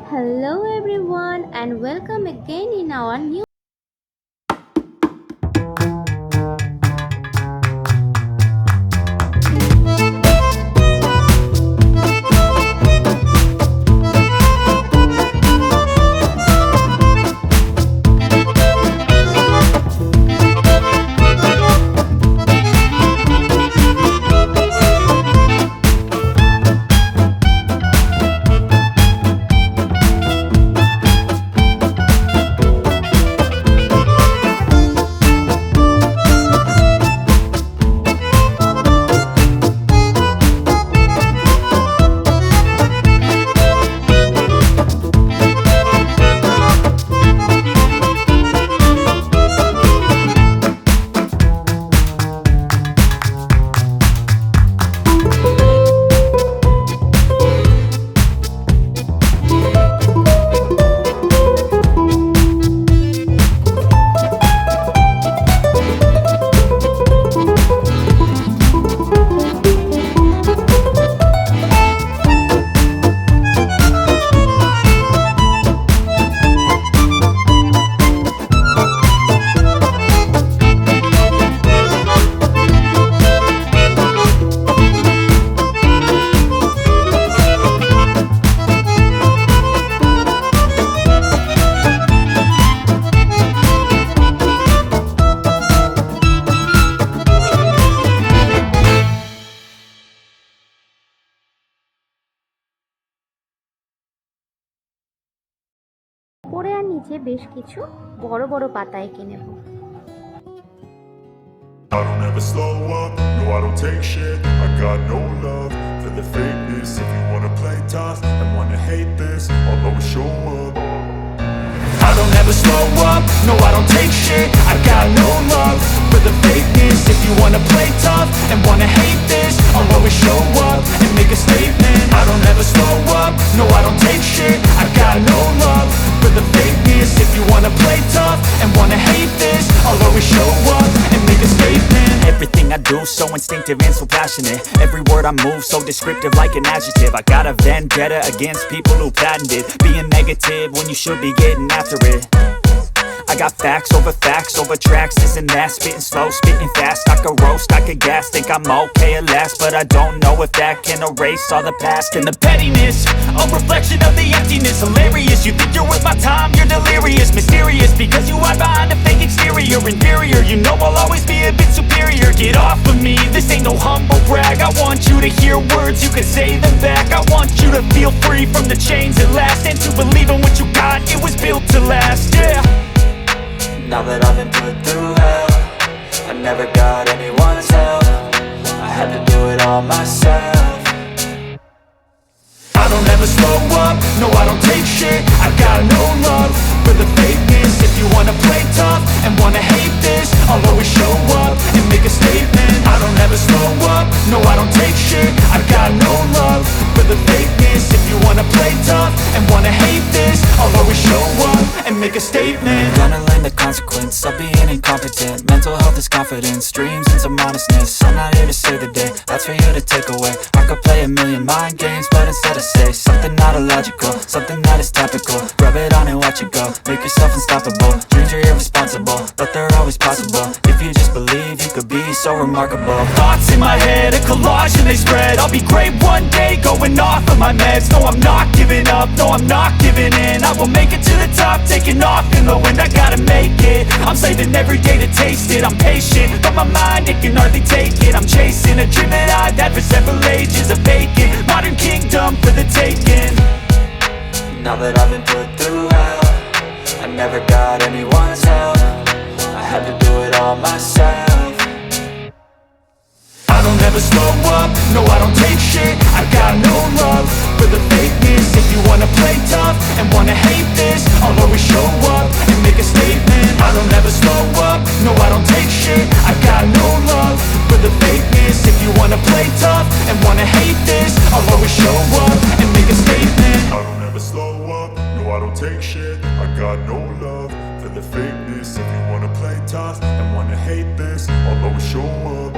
Hello everyone and welcome again in our new উপরে আর নিচে বেশ কিছু বড় বড় পাতা এঁকে নেব। I don't ever slow up, no I don't take shit. I got no love for the fakeness. If you wanna play tough and wanna hate this, I'll always show up. I don't ever slow up, no I don't take shit. I got no love for the fakeness. If you wanna play tough and wanna hate this, I'll always show up and make a statement. I don't ever slow up, no I don't take shit. I got no love for the fakeness. If you wanna play tough and wanna hate this, I'll always show up and make a statement. Everything I do so instinctive and so passionate. Every word I move so descriptive like an adjective. I got a vendetta against people who patented being negative when you should be getting after it. I got facts over tracks, this and that. Spitting slow, spitting fast, I could roast, I could gas. Think I'm okay at last, but I don't know if that can erase all the past. And the pettiness, a reflection of the emptiness. Hilarious, you think you're worth my time, you're delirious. Mysterious, because you hide behind a fake exterior. Inferior, you know I'll always be a bit superior. Get off of me, this ain't no humble brag. I want you to hear words, you can say them back. I want you to feel free from the chains at last, and to believe in what you got, it was built to last, yeah. Now that I've been put through hell, I never got anyone's help. I had to do it all myself. I don't ever slow up, no I don't take shit. I got no love for the fakeness. If you wanna play tough and wanna hate this, I'll always show up and make a statement. I don't ever slow up, no I don't take shit. I got no love for the fakeness. If you wanna play tough and wanna hate this, I'll always show up and make a statement. Gonna learn the consequence of being incompetent. Mental health is confidence, dreams and some honestness. I'm not here to save the day, that's for you to take away. I could play a million mind games, but instead I say something not illogical, something that is topical. Rub it on and watch it go, make yourself unstoppable. Dreams are irresponsible, but they're always possible. If you just believe, you could be so remarkable. Thoughts in my head, a collage and they spread. I'll be great one day, going off of my meds. No, I'm not giving up, no, I'm not giving in. I will make it to the top, taking off in the wind. I gotta make it, I'm saving every day to taste it. I'm patient, but my mind, it can hardly take it. I'm chasing a dream that I've had for several ages. A vacant, modern kingdom for the taking. Now that I've been put through hell, I never got anyone's help. I had to do it all myself. I don't ever slow up, no I don't take shit. I got no love for the fakeness. If you wanna play tough and wanna hate this, I'll always show up and make a statement. I don't ever slow up, no I don't take shit. I got no love for the fakeness. If you wanna play tough and wanna hate this, I'll always show up and make a statement. I don't ever slow up, no I don't take shit. I got no love for the fakeness. If you wanna play tough and wanna hate this, I'll always show up.